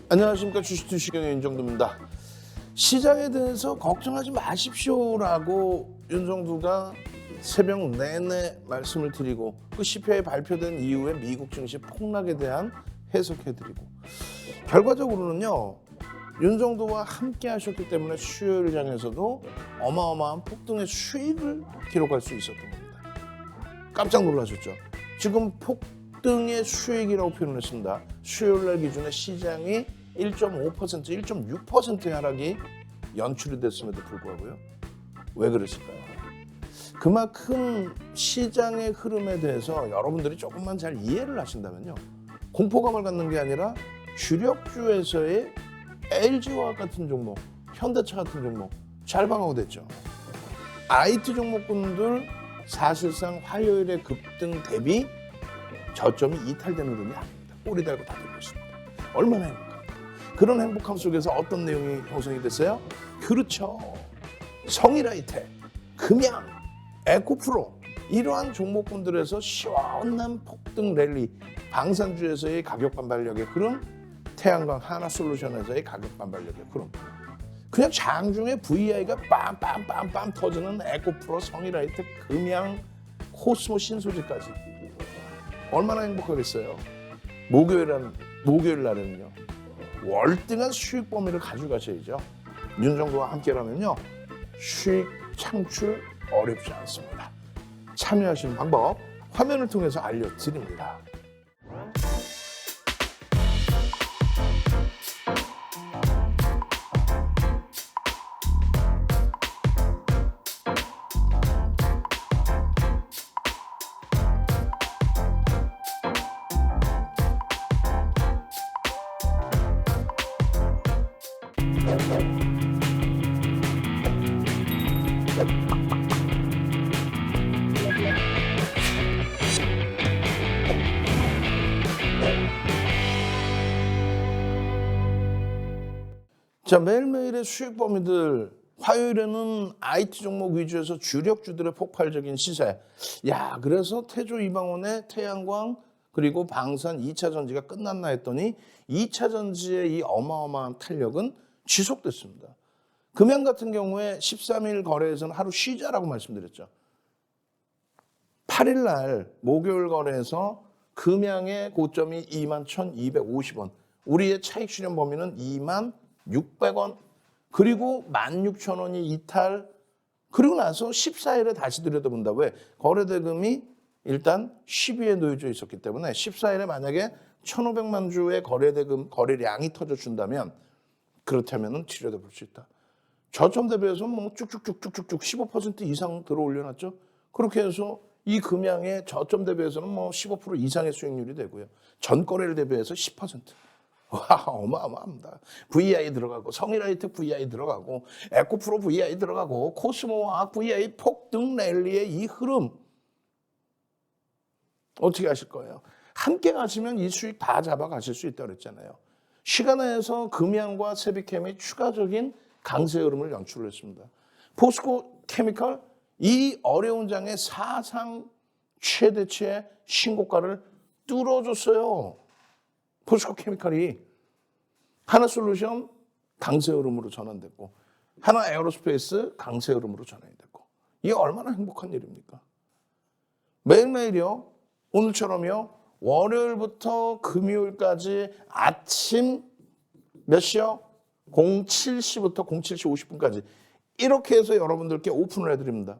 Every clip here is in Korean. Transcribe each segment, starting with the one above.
안녕하십니까. 주식투시경의 윤정두입니다. 시장에 대해서 걱정하지 마십시오라고 윤정두가 새벽 내내 말씀을 드리고 그 CPI 발표된 이후에 미국 증시 폭락에 대한 해석해드리고 결과적으로는요. 윤정두와 함께 하셨기 때문에 수요일장에서도 어마어마한 폭등의 수익을 기록할 수 있었던 겁니다. 깜짝 놀라셨죠? 지금 폭등의 수익이라고 표현했습니다. 수요일날 기준에 시장이 1.5%, 1.6%의 하락이 연출이 됐음에도 불구하고요. 왜 그랬을까요? 그만큼 시장의 흐름에 대해서 여러분들이 조금만 잘 이해를 하신다면요. 공포감을 갖는 게 아니라 주력주에서의 LG화학 같은 종목, 현대차 같은 종목 잘 방어가 됐죠. IT 종목군들 사실상 화요일의 급등 대비 저점이 이탈되는 흐름이 아닙니다. 꼬리 달고 다 들고 있습니다. 얼마나 행복합니까? 그런 행복함 속에서 어떤 내용이 형성이 됐어요? 그렇죠. 성일하이텍, 금양, 에코프로 이러한 종목군들에서 시원한 폭등 랠리, 방산주에서의 가격 반발력의 흐름, 태양광 하나솔루션에서의 가격 반발력의 흐름. 그냥 장중에 VI가 빰빰빰빰 터지는 에코프로, 성일하이텍, 금양, 코스모 신소재까지 얼마나 행복하겠어요. 목요일 날에는요. 월등한 수익 범위를 가져가셔야죠. 윤정두와 함께라면요. 수익 창출 어렵지 않습니다. 참여하시는 방법 화면을 통해서 알려드립니다. 자, 매일매일의 수익 범위들 화요일에는 IT 종목 위주에서 주력주들의 폭발적인 시세. 야, 그래서 태조 이방원의 태양광 그리고 방산 2차 전지가 끝났나 했더니 2차 전지의 이 어마어마한 탄력은 지속됐습니다. 금양 같은 경우에 13일 거래에서는 하루 쉬자라고 말씀드렸죠. 8일 날 목요일 거래에서 금양의 고점이 21,250원. 우리의 차익 실현 범위는 26,000원. 그리고 16,000원이 이탈. 그리고 나서 14일에 다시 들여다본다. 왜? 거래대금이 일단 10위에 놓여져 있었기 때문에 14일에 만약에 1,500만 주의 거래대금, 거래량이 터져준다면 그렇다면 치료돼 볼 수 있다. 저점 대비해서 뭐 쭉쭉쭉쭉쭉 15% 이상 들어 올려놨죠. 그렇게 해서 이 금양의 저점 대비해서는 뭐 15% 이상의 수익률이 되고요. 전 거래를 대비해서 10%. 와, 어마어마합니다. VI 들어가고 성일하이텍 VI 들어가고 에코프로 VI 들어가고 코스모화학 VI 폭등 랠리의 이 흐름 어떻게 하실 거예요? 함께 가시면 이 수익 다 잡아가실 수 있다고 그랬잖아요. 시간에서 금양과 세비캠이 추가적인 강세 흐름을 연출했습니다. 포스코 케미컬 이 어려운 장의 사상 최대치의 신고가를 뚫어줬어요. 포스코 케미칼이 하나솔루션 강세 흐름으로 전환됐고 하나 에어로스페이스 강세 흐름으로 전환이 됐고 이게 얼마나 행복한 일입니까? 매일매일이요. 오늘처럼요. 월요일부터 금요일까지 아침 몇 시요? 07시부터 07시 50분까지 이렇게 해서 여러분들께 오픈을 해드립니다.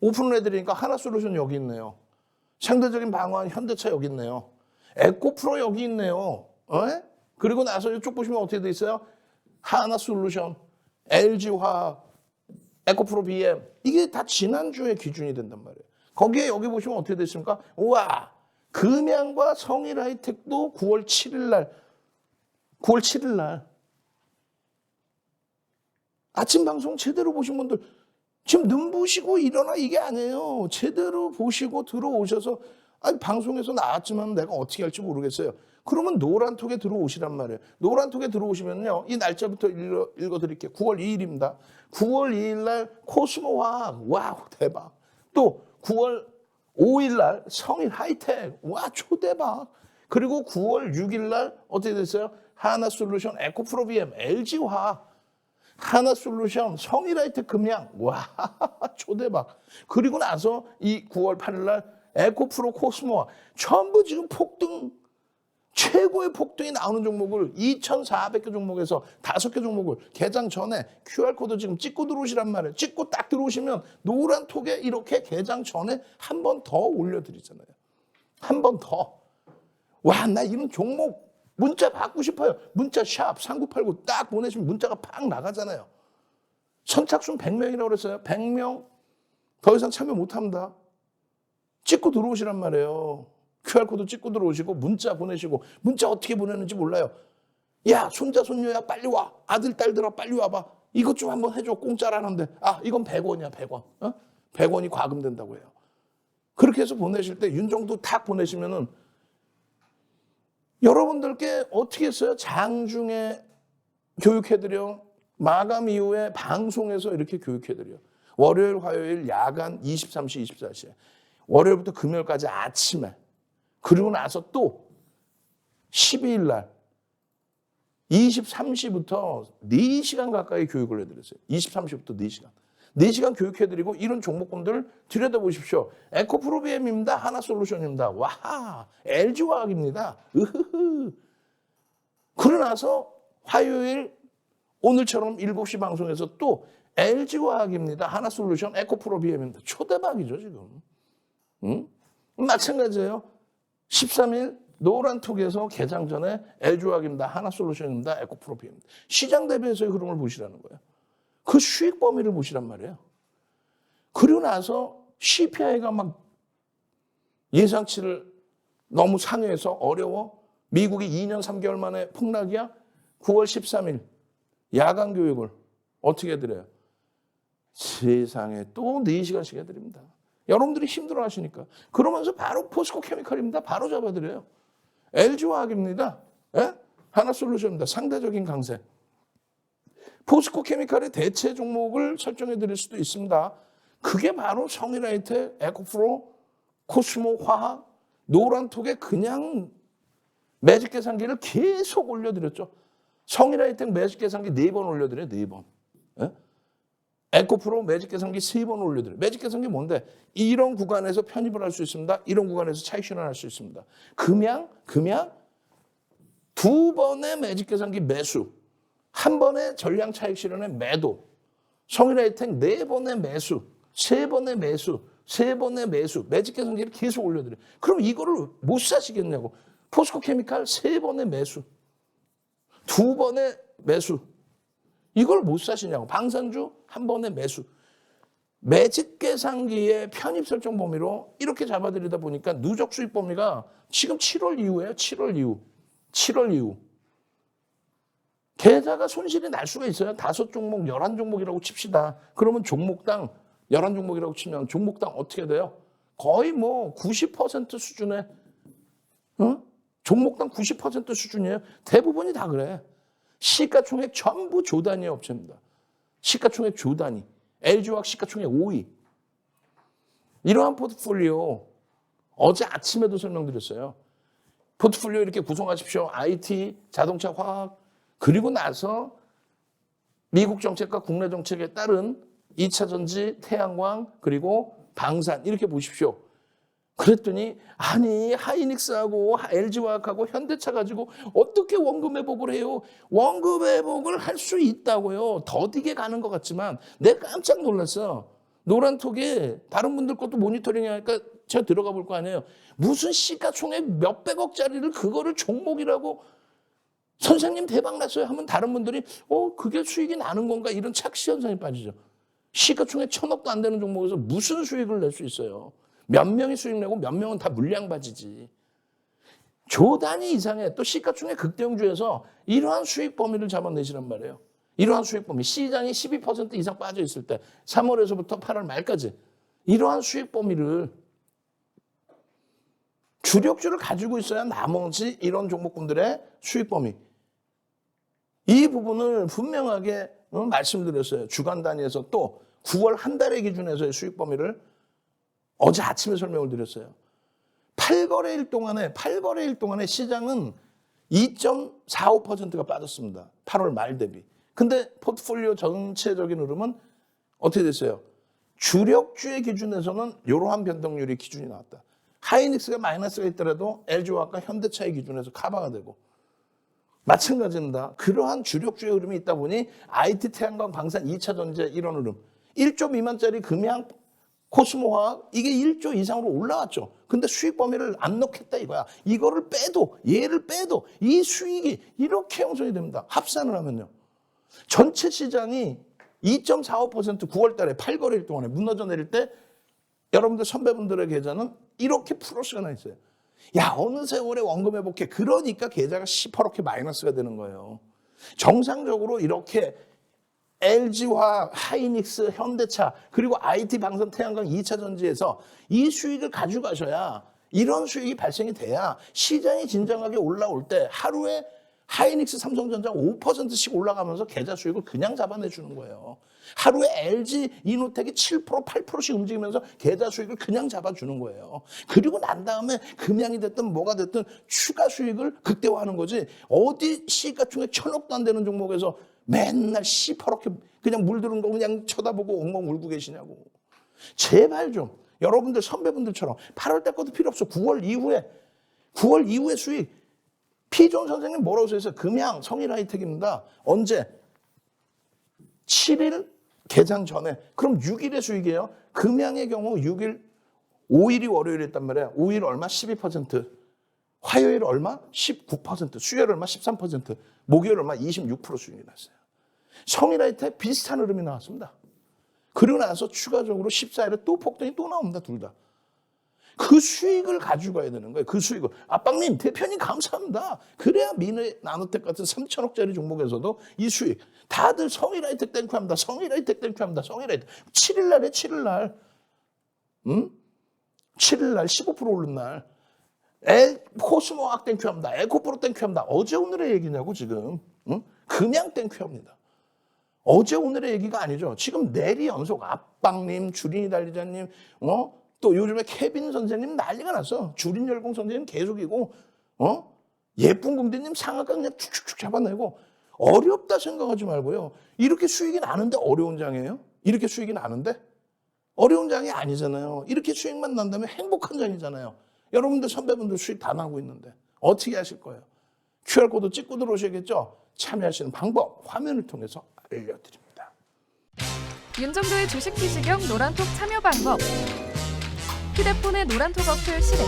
오픈을 해드리니까 하나솔루션 여기 있네요. 상대적인 방어한 현대차 여기 있네요. 에코프로 여기 있네요. 그리고 나서 이쪽 보시면 어떻게 돼 있어요? 하나솔루션, LG화학, 에코프로 BM 이게 다 지난주의 기준이 된단 말이에요. 거기에 여기 보시면 어떻게 됐습니까? 우와, 금양과 성일하이텍도 9월 7일 날 아침 방송 제대로 보신 분들 지금 눈부시고 일어나 이게 아니에요. 제대로 보시고 들어오셔서 아니 방송에서 나왔지만 내가 어떻게 할지 모르겠어요. 그러면 노란톡에 들어오시란 말이에요. 노란톡에 들어오시면요. 이 날짜부터 읽어드릴게요. 9월 2일입니다. 9월 2일 날 코스모화학. 와우 대박. 또 9월 5일 날 성일하이텍. 와 초대박. 그리고 9월 6일 날 어떻게 됐어요? 하나솔루션, 에코프로 BM, LG화학, 하나솔루션, 성일라이트 금양, 와 초대박. 그리고 나서 이 9월 8일 날 에코프로 코스모와 전부 지금 폭등, 최고의 폭등이 나오는 종목을 2,400개 종목에서 5개 종목을 개장 전에 QR코드 지금 찍고 들어오시란 말이에요. 찍고 딱 들어오시면 노란 톡에 이렇게 개장 전에 한 번 더 올려드리잖아요. 한 번 더. 와, 나 이런 종목 문자 받고 싶어요. 문자 샵 3989 딱 보내시면 문자가 팍 나가잖아요. 선착순 100명이라고 그랬어요. 100명 더 이상 참여 못합니다. 찍고 들어오시란 말이에요. QR코드 찍고 들어오시고 문자 보내시고, 문자 어떻게 보내는지 몰라요. 야, 손자 손녀야 빨리 와. 아들 딸들아 빨리 와봐. 이것 좀 한번 해줘. 공짜라는데. 아, 이건 100원이야 100원. 100원이 과금된다고 해요. 그렇게 해서 보내실 때 윤정도 딱 보내시면은 여러분들께 어떻게 했어요? 장중에 교육해드려. 마감 이후에 방송에서 이렇게 교육해드려. 월요일, 화요일, 야간 23시, 24시에. 월요일부터 금요일까지 아침에. 그리고 나서 또 12일 날 23시부터 4시간 가까이 교육을 해드렸어요. 23시부터 4시간. 4시간 교육해드리고 이런 종목군들 들여다보십시오. 에코프로 BM입니다. 하나솔루션입니다. 와, LG화학입니다. 으흐흐. 그러고 나서 화요일 오늘처럼 7시 방송에서 또 LG화학입니다. 하나솔루션, 에코프로 BM입니다. 초대박이죠 지금. 응? 마찬가지예요. 13일 노란톡에서 개장 전에 LG화학입니다. 하나솔루션입니다. 에코프로 BM입니다. 시장 대비해서의 흐름을 보시라는 거예요. 그 수익 범위를 보시란 말이에요. 그리고 나서 CPI가 막 예상치를 너무 상회해서 어려워. 미국이 2년 3개월 만에 폭락이야. 9월 13일 야간 교육을 어떻게 해드려요? 세상에 또 4시간씩 해드립니다. 여러분들이 힘들어 하시니까. 그러면서 바로 포스코 케미칼입니다. 바로 잡아드려요. LG화학입니다. 예? 하나솔루션입니다. 상대적인 강세. 포스코 케미칼의 대체 종목을 설정해 드릴 수도 있습니다. 그게 바로 성일라이트, 에코프로, 코스모 화학, 노란톡에 그냥 매직 계산기를 계속 올려드렸죠. 성일라이트 매직 계산기 4번 올려드려요. 4번. 예? 에코프로 매직 계산기 3번 올려드려요. 매직 계산기 뭔데? 이런 구간에서 편입을 할 수 있습니다. 이런 구간에서 차익 실현할 수 있습니다. 금양 2번의 매직 계산기 매수, 한 번의 전량 차익 실현의 매도, 성일라이텍 4번의 매수, 3번의 매수, 3번의 매수, 매직 계산기를 계속 올려드려요. 그럼 이거를 못 사시겠냐고. 포스코 케미칼 3번의 매수, 2번의 매수, 이걸 못 사시냐고. 방산주 한 번의 매수. 매직 계산기의 편입 설정 범위로 이렇게 잡아드리다 보니까 누적 수익 범위가 지금 7월 이후예요. 7월 이후. 계좌가 손실이 날 수가 있어요. 5종목, 11종목이라고 칩시다. 그러면 종목당 11종목이라고 치면 종목당 어떻게 돼요? 거의 뭐 90% 수준의, 종목당 90% 수준이에요. 대부분이 다 그래. 시가총액 전부 조단위 업체입니다. 시가총액 조단위. LG화학 시가총액 5위. 이러한 포트폴리오 어제 아침에도 설명드렸어요. 포트폴리오 이렇게 구성하십시오. IT, 자동차, 화학, 그리고 나서 미국 정책과 국내 정책에 따른 2차 전지, 태양광, 그리고 방산 이렇게 보십시오. 그랬더니 아니 하이닉스하고 LG화학하고 현대차 가지고 어떻게 원금 회복을 해요? 원금 회복을 할 수 있다고요. 더디게 가는 것 같지만 내가 깜짝 놀랐어. 노란톡에 다른 분들 것도 모니터링 하니까 제가 들어가 볼 거 아니에요. 무슨 시가총액 몇백억짜리를 그거를 종목이라고 선생님 대박 났어요 하면 다른 분들이 그게 수익이 나는 건가 이런 착시 현상에 빠지죠. 시가총액 1,000억도 안 되는 종목에서 무슨 수익을 낼 수 있어요. 몇 명이 수익 내고 몇 명은 다 물량바지지. 조 단위 이상의 또 시가총액 극대형주에서 이러한 수익 범위를 잡아내시란 말이에요. 이러한 수익 범위. 시장이 12% 이상 빠져 있을 때 3월에서부터 8월 말까지 이러한 수익 범위를 주력주를 가지고 있어야 나머지 이런 종목군들의 수익 범위. 이 부분을 분명하게 말씀드렸어요. 주간 단위에서 또 9월 한 달의 기준에서의 수익 범위를 어제 아침에 설명을 드렸어요. 8거래일 동안에 시장은 2.45%가 빠졌습니다. 8월 말 대비. 근데 포트폴리오 전체적인 흐름은 어떻게 됐어요? 주력주의 기준에서는 이러한 변동률이 기준이 나왔다. 하이닉스가 마이너스가 있더라도 LG화학과 현대차의 기준에서 커버가 되고 마찬가지입니다. 그러한 주력주의 흐름이 있다 보니 IT, 태양광, 방산, 2차 전지 이런 흐름 1조 미만짜리 금양, 코스모화학 이게 1조 이상으로 올라왔죠. 근데 수익 범위를 안 넣겠다 이거야. 이거를 빼도 얘를 빼도 이 수익이 이렇게 형성이 됩니다. 합산을 하면요. 전체 시장이 2.45% 9월 달에 8거래일 동안에 무너져 내릴 때 여러분들 선배분들의 계좌는 이렇게 플러스가 나 있어요. 야, 어느 세월에 원금 회복해. 그러니까 계좌가 시퍼렇게 마이너스가 되는 거예요. 정상적으로 이렇게 LG화학, 하이닉스, 현대차 그리고 IT, 방산, 태양광, 2차 전지에서 이 수익을 가져가셔야 이런 수익이 발생이 돼야 시장이 진정하게 올라올 때 하루에 하이닉스, 삼성전자 5%씩 올라가면서 계좌 수익을 그냥 잡아내주는 거예요. 하루에 LG, 이노텍이 7%, 8%씩 움직이면서 계좌 수익을 그냥 잡아주는 거예요. 그리고 난 다음에 금양이 됐든 뭐가 됐든 추가 수익을 극대화하는 거지. 어디 시가총액 1,000억도 안 되는 종목에서 맨날 시퍼렇게 그냥 물들은 거 그냥 쳐다보고 엉엉 울고 계시냐고. 제발 좀 여러분들 선배분들처럼 8월 때 것도 필요 없어. 9월 이후에 수익. 피존 선생님 뭐라고 써있어요? 금양 성일하이텍입니다. 언제? 7일 개장 전에. 그럼 6일의 수익이에요. 금양의 경우 6일, 5일이 월요일이었단 말이에요. 5일 얼마? 12%. 화요일 얼마? 19%. 수요일 얼마? 13%. 목요일 얼마? 26% 수익이 났어요. 성일하이텍 비슷한 흐름이 나왔습니다. 그리고 나서 추가적으로 14일에 또 폭등이 또 나옵니다. 둘 다. 그 수익을 가지고 가야 되는 거예요. 그 수익을. 아빵님, 대표님 감사합니다. 그래야 미래 나노텍 같은 3천억짜리 종목에서도 이 수익. 다들 성일하이텍 땡큐합니다. 성일하이텍 땡큐합니다. 성일하이텍. 7일날에 7일날. 응? 7일날 15% 오른 날. 코스모학 땡큐합니다. 에코프로 땡큐합니다. 어제 오늘의 얘기냐고 지금. 응? 그냥 땡큐합니다. 어제 오늘의 얘기가 아니죠. 지금 내리 연속 아빵님, 주린이 달리자님, 또 요즘에 케빈 선생님 난리가 났어. 주린 열공 선생님 계속이고, 예쁜 공대님 상한가 그냥 축축축 잡아내고 어렵다 생각하지 말고요. 이렇게 수익이 나는데 어려운 장이에요? 이렇게 수익이 나는데? 어려운 장이 아니잖아요. 이렇게 수익만 난다면 행복한 장이잖아요. 여러분들 선배분들 수익 다 나고 있는데 어떻게 하실 거예요? QR코드 찍고 들어오셔야겠죠? 참여하시는 방법 화면을 통해서 알려드립니다. 윤정도의 주식 투시경 노란톡 참여 방법. 휴대폰의 노란톡 어플 실행.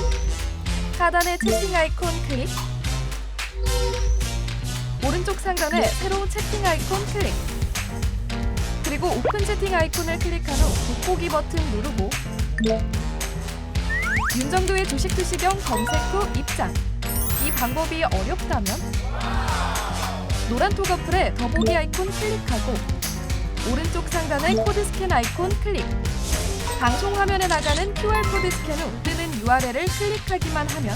하단의 채팅 아이콘 클릭. 오른쪽 상단에 새로운 채팅 아이콘 클릭. 그리고 오픈 채팅 아이콘을 클릭한 후 돋보기 버튼 누르고 윤정도의 주식 투시경 검색 후 입장. 이 방법이 어렵다면 노란톡 어플에 더보기 아이콘 클릭하고 오른쪽 상단의 코드 스캔 아이콘 클릭. 방송 화면에 나가는 QR코드 스캔 후 뜨는 URL을 클릭하기만 하면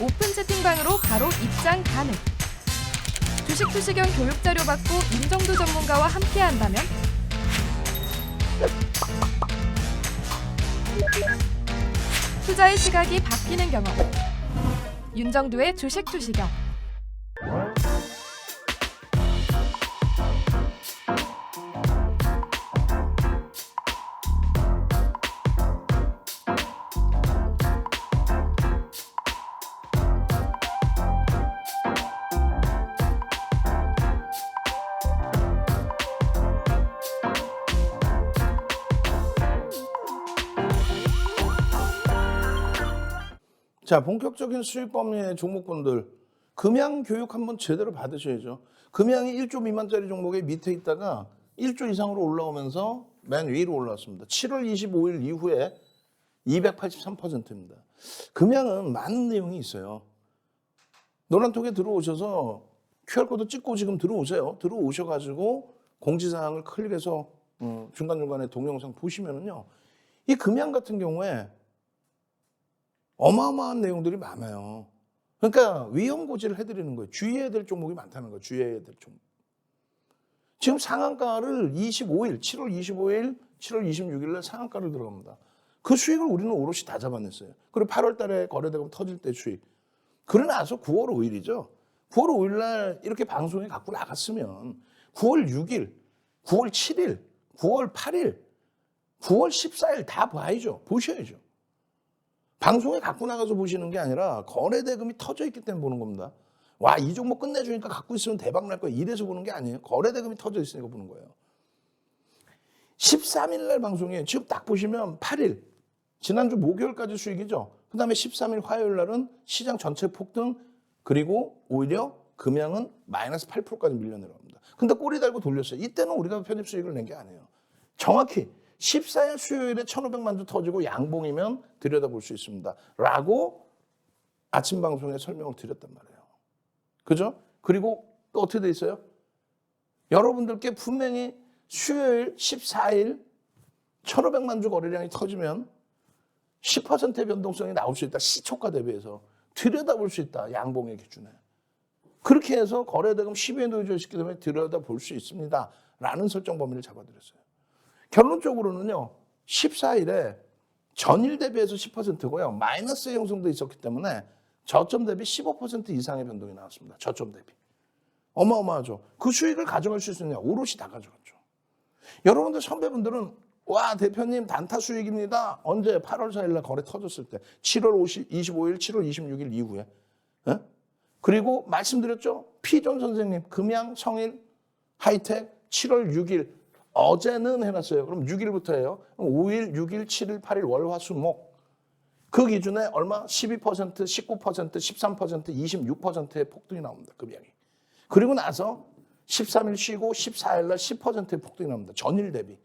오픈 채팅방으로 바로 입장 가능. 주식 투시경 교육 자료 받고 윤정도 전문가와 함께 한다면 투자의 시각이 바뀌는 경험. 윤정도의 주식 투시경. 자, 본격적인 수익 범위의 종목군들 금양 교육 한번 제대로 받으셔야죠. 금양이 1조 미만짜리 종목의 밑에 있다가 1조 이상으로 올라오면서 맨 위로 올라왔습니다. 7월 25일 이후에 283%입니다. 금양은 많은 내용이 있어요. 노란톡에 들어오셔서 QR코드 찍고 지금 들어오세요. 들어오셔가지고 공지사항을 클릭해서 중간중간에 동영상 보시면은요. 이 금양 같은 경우에 어마어마한 내용들이 많아요. 그러니까 위험 고지를 해드리는 거예요. 주의해야 될 종목이 많다는 거예요. 주의해야 될 종목. 지금 상한가를 25일, 7월 25일, 7월 26일 날 상한가를 들어갑니다. 그 수익을 우리는 오롯이 다 잡아냈어요. 그리고 8월 달에 거래대금 터질 때 수익. 그러고 나서 9월 5일이죠. 9월 5일 날 이렇게 방송에 갖고 나갔으면 9월 6일, 9월 7일, 9월 8일, 9월 14일 다 봐야죠. 보셔야죠. 방송에 갖고 나가서 보시는 게 아니라 거래대금이 터져 있기 때문에 보는 겁니다. 와, 이 종목 끝내주니까 갖고 있으면 대박 날 거야. 이래서 보는 게 아니에요. 거래대금이 터져 있으니까 보는 거예요. 13일 날 방송이에요. 지금 딱 보시면 8일, 지난주 목요일까지 수익이죠. 그 다음에 13일 화요일 날은 시장 전체 폭등, 그리고 오히려 금양은 마이너스 8%까지 밀려 내려갑니다. 근데 꼬리 달고 돌렸어요. 이때는 우리가 편입 수익을 낸 게 아니에요. 정확히 14일 수요일에 1,500만 주 터지고 양봉이면 들여다볼 수 있습니다. 라고 아침 방송에 설명을 드렸단 말이에요. 그죠? 그리고 또 어떻게 돼 있어요? 여러분들께 분명히 수요일 14일 1,500만 주 거래량이 터지면 10%의 변동성이 나올 수 있다. 시초가 대비해서 들여다볼 수 있다. 양봉의 기준에. 그렇게 해서 거래대금 10에 놓여있기 때문에 들여다볼 수 있습니다. 라는 설정 범위를 잡아드렸어요. 결론적으로는요. 14일에 전일 대비해서 10%고요. 마이너스의 형성도 있었기 때문에 저점 대비 15% 이상의 변동이 나왔습니다. 저점 대비. 어마어마하죠. 그 수익을 가져갈 수 있느냐. 오롯이 다 가져갔죠. 여러분들 선배분들은 와, 대표님 단타 수익입니다. 언제? 8월 4일 날 거래 터졌을 때. 7월 25일, 7월 26일 이후에. 에? 그리고 말씀드렸죠. 피존 선생님, 금양, 성일, 하이텍 7월 6일. 어제는 해놨어요. 그럼 6일부터 해요. 5일, 6일, 7일, 8일, 월, 화, 수, 목. 그 기준에 얼마? 12%, 19%, 13%, 26%의 폭등이 나옵니다. 금양이. 그리고 나서 13일 쉬고 14일 날 10%의 폭등이 나옵니다. 전일 대비.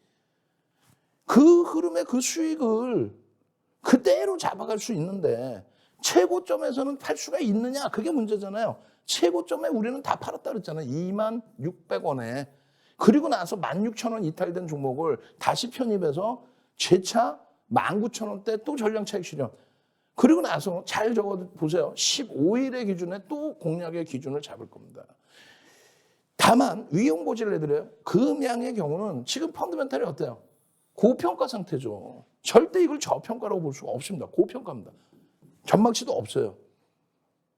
그 흐름의 그 수익을 그대로 잡아갈 수 있는데 최고점에서는 팔 수가 있느냐? 그게 문제잖아요. 최고점에 우리는 다 팔았다 그랬잖아요. 26,600원에. 그리고 나서 16,000원 이탈된 종목을 다시 편입해서 재차 19,000원대 또 전량 차익 실현. 그리고 나서 잘 적어보세요. 15일의 기준에 또 공략의 기준을 잡을 겁니다. 다만 위험고지를 해드려요. 금양의 경우는 지금 펀드멘탈이 어때요? 고평가 상태죠. 절대 이걸 저평가라고 볼 수가 없습니다. 고평가입니다. 전망치도 없어요.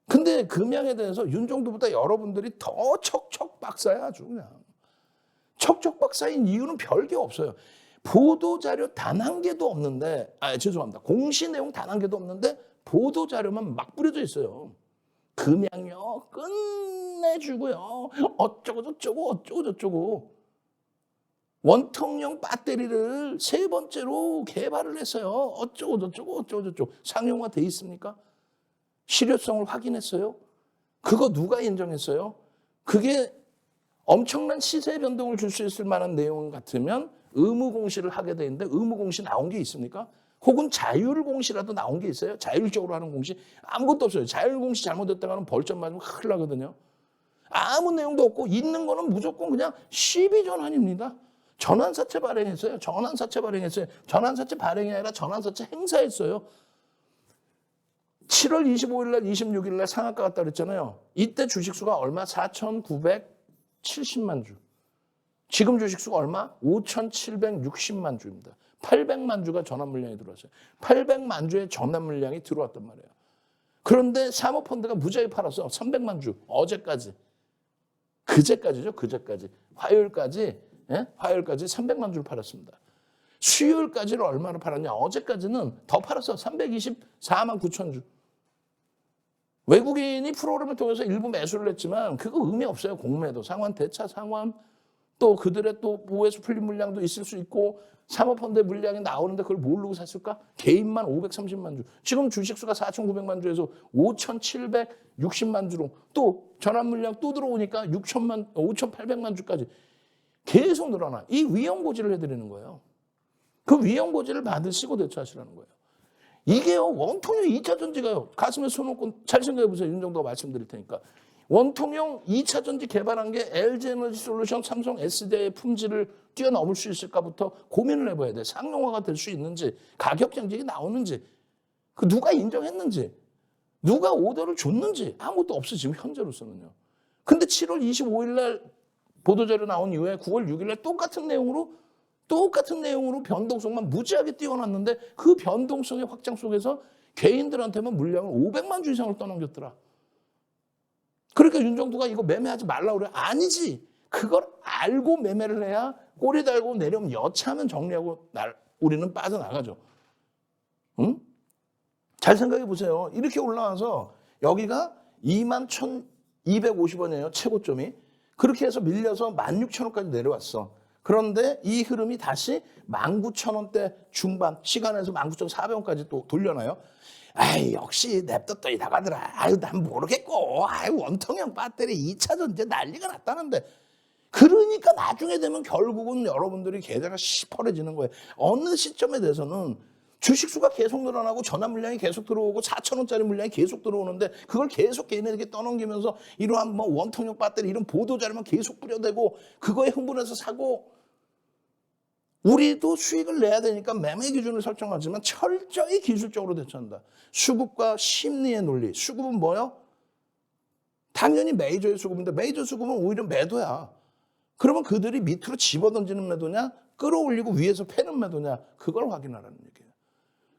근데 금양에 대해서 윤종도보다 여러분들이 더 척척 박사야 아주 그냥. 척척 박사인 이유는 별게 없어요. 보도자료 단 한 개도 없는데, 죄송합니다. 공시 내용 단 한 개도 없는데 보도자료만 막 뿌려져 있어요. 금양요 끝내주고요. 어쩌고. 원통형 배터리를 세 번째로 개발을 했어요. 어쩌고. 상용화 돼 있습니까? 실효성을 확인했어요. 그거 누가 인정했어요? 그게 엄청난 시세 변동을 줄 수 있을 만한 내용 같으면 의무 공시를 하게 돼 있는데 의무 공시 나온 게 있습니까? 혹은 자율 공시라도 나온 게 있어요? 자율적으로 하는 공시? 아무것도 없어요. 자율 공시 잘못했다가는 벌점 맞으면 큰일 나거든요. 아무 내용도 없고 있는 거는 무조건 그냥 시비 전환입니다. 전환사채 발행했어요. 전환사채 발행이 아니라 전환사채 행사했어요. 7월 25일 날 26일 날 상한가 갔다 그랬잖아요. 이때 주식수가 얼마? 4,970만 주. 지금 주식수가 얼마? 5,760만 주입니다. 800만 주가 전환 물량이 들어왔어요. 800만 주의 전환 물량이 들어왔단 말이에요. 그런데 사모펀드가 무지하게 팔았어. 300만 주. 어제까지. 그제까지죠. 화요일까지 300만 주를 팔았습니다. 수요일까지는 얼마나 팔았냐? 어제까지는 더 팔았어. 324만 9천 주. 외국인이 프로그램을 통해서 일부 매수를 했지만 그거 의미 없어요. 공매도, 상환, 대차, 상환, 또 그들의 또 보호에서 풀린 물량도 있을 수 있고 사모펀드의 물량이 나오는데 그걸 모르고 샀을까? 개인만 530만 주. 지금 주식수가 4,900만 주에서 5,760만 주로 또 전환 물량 또 들어오니까 5,800만 주까지 계속 늘어나. 이 위험고지를 해드리는 거예요. 그 위험고지를 받으시고 대처하시라는 거예요. 이게요, 원통형 2차 전지가요. 가슴에 손 얹고 잘 생각해보세요. 윤정도가 말씀드릴 테니까. 원통형 2차 전지 개발한 게 LG에너지 솔루션, 삼성, SDI의 품질을 뛰어넘을 수 있을까부터 고민을 해봐야 돼. 상용화가 될 수 있는지, 가격 경쟁이 나오는지, 그 누가 인정했는지, 누가 오더를 줬는지 아무것도 없어 지금 현재로서는요. 근데 7월 25일 날 보도자료 나온 이후에 9월 6일 날 똑같은 내용으로 변동성만 무지하게 띄워놨는데 그 변동성의 확장 속에서 개인들한테만 물량을 500만 주 이상을 떠넘겼더라. 그러니까 윤정두가 이거 매매하지 말라고 그래. 아니지. 그걸 알고 매매를 해야 꼬리 달고 내려오면 여차하면 정리하고 우리는 빠져나가죠. 응? 잘 생각해 보세요. 이렇게 올라와서 여기가 21,250원이에요. 최고점이. 그렇게 해서 밀려서 16,000원까지 내려왔어. 그런데 이 흐름이 다시 19,000원대 중반 시간에서 19,400원까지 또 돌려놔요. 아이 역시 냅뒀더니 나가더라. 아유 난 모르겠고. 아유 원통형 배터리 2차 전지 난리가 났다는데. 그러니까 나중에 되면 결국은 여러분들이 계좌가 시퍼래지는 거예요. 어느 시점에 대해서는 주식수가 계속 늘어나고 전환 물량이 계속 들어오고 4,000원짜리 물량이 계속 들어오는데 그걸 계속 개인에게 떠넘기면서 이러한 뭐 원통형 배터리 이런 보도자료만 계속 뿌려대고 그거에 흥분해서 사고 우리도 수익을 내야 되니까 매매 기준을 설정하지만 철저히 기술적으로 대처한다. 수급과 심리의 논리. 수급은 뭐요? 당연히 메이저의 수급인데 메이저 수급은 오히려 매도야. 그러면 그들이 밑으로 집어던지는 매도냐 끌어올리고 위에서 패는 매도냐 그걸 확인하라는 얘기예요.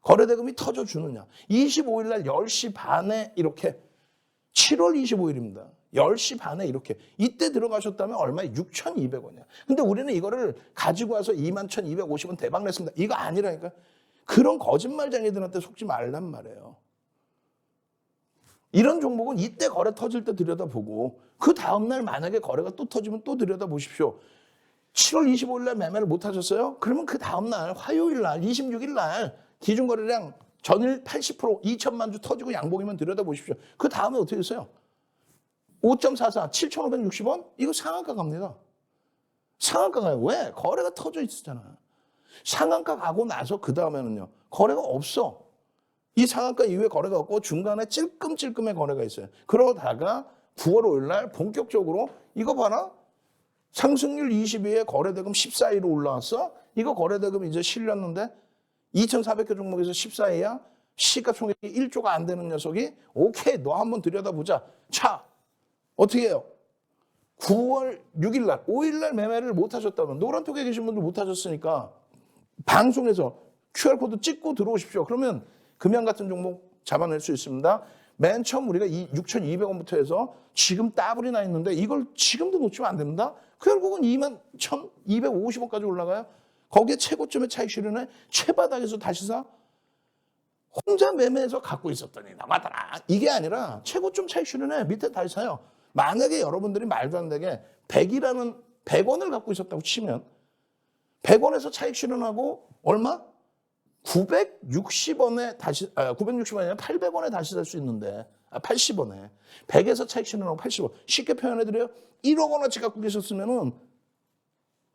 거래대금이 터져주느냐. 25일 날 10시 반에 이렇게 7월 25일입니다. 10시 반에 이렇게 이때 들어가셨다면 얼마에 6,200원이야. 근데 우리는 이거를 가지고 와서 21,250원 대박 냈습니다. 이거 아니라니까. 그런 거짓말쟁이들한테 속지 말란 말이에요. 이런 종목은 이때 거래 터질 때 들여다보고 그 다음날 만약에 거래가 또 터지면 또 들여다보십시오. 7월 25일 날 매매를 못 하셨어요? 그러면 그 다음날 화요일 날 26일 날 기준거래량 전일 80% 2천만 주 터지고 양봉이면 들여다보십시오. 그 다음에 어떻게 됐어요? 5.44 7,560원? 이거 상한가 갑니다. 상한가 가요. 왜? 거래가 터져 있었잖아. 상한가 가고 나서 그 다음에는요. 거래가 없어. 이 상한가 이후에 거래가 없고 중간에 찔끔찔끔의 거래가 있어요. 그러다가 9월 5일 날 본격적으로 이거 봐라. 상승률 22에 거래대금 14위로 올라왔어. 이거 거래대금 이제 실렸는데 2,400개 종목에서 14위야. 시가총액이 1조가 안 되는 녀석이 오케이 너 한번 들여다보자. 차 어떻게 해요? 9월 6일 날 5일 날 매매를 못 하셨다면 노란톡에 계신 분들 못 하셨으니까 방송에서 QR코드 찍고 들어오십시오. 그러면 금양 같은 종목 잡아낼 수 있습니다. 맨 처음 우리가 6,200원부터 해서 지금 따블이 나 있는데 이걸 지금도 놓치면 안 됩니다. 결국은 21,250원까지 올라가요. 거기에 최고점의 차익 실현에 최바닥에서 다시 사. 혼자 매매해서 갖고 있었더니 나가더라. 이게 아니라 최고점 차익 실현에 밑에 다시 사요. 만약에 여러분들이 말도 안 되게 100원을 갖고 있었다고 치면 100원에서 차익 실현하고 얼마? 960원에 다시 960원이 아니라 800원에 다시 살 수 있는데 80원에 100에서 차익 실현하고 80원 쉽게 표현해 드려요. 1억 원어치 갖고 계셨으면은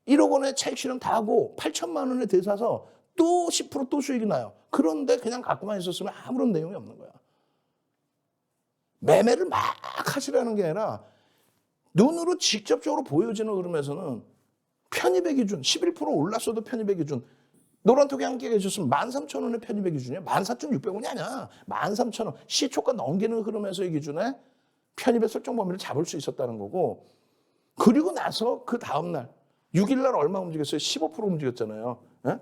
1억 원에 차익 실현 다 하고 8천만 원에 되사서 또 10% 또 수익이 나요. 그런데 그냥 갖고만 있었으면 아무런 내용이 없는 거야. 매매를 막 하시라는 게 아니라 눈으로 직접적으로 보여지는 흐름에서는 편입의 기준 11% 올랐어도 편입의 기준 노란톡에 함께 계셨으면 13,000원의 편입의 기준이야. 14,600원이 아니야. 13,000원. 시초가 넘기는 흐름에서의 기준에 편입의 설정 범위를 잡을 수 있었다는 거고 그리고 나서 그 다음날 6일날 얼마 움직였어요? 15% 움직였잖아요. 에?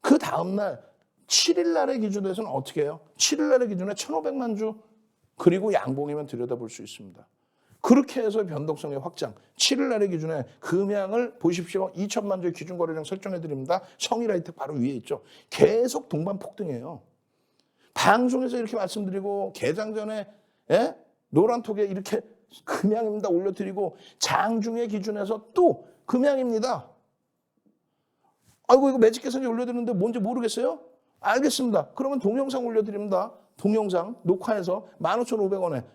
그 다음날 7일날의 기준에서는 어떻게 해요? 7일날의 기준에 1,500만 주 그리고 양봉이면 들여다볼 수 있습니다. 그렇게 해서 변동성의 확장. 7일날의 기준에 금양을 보십시오. 2천만 주의 기준거래량 설정해드립니다. 성일하이텍 바로 위에 있죠. 계속 동반 폭등해요. 방송에서 이렇게 말씀드리고 개장 전에 노란톡에 이렇게 금양입니다 올려드리고 장중의 기준에서 또 금양입니다. 아이고 이거 매직 계산기 올려드리는데 뭔지 모르겠어요? 알겠습니다. 그러면 동영상 올려드립니다. 동영상 녹화해서 15,500원에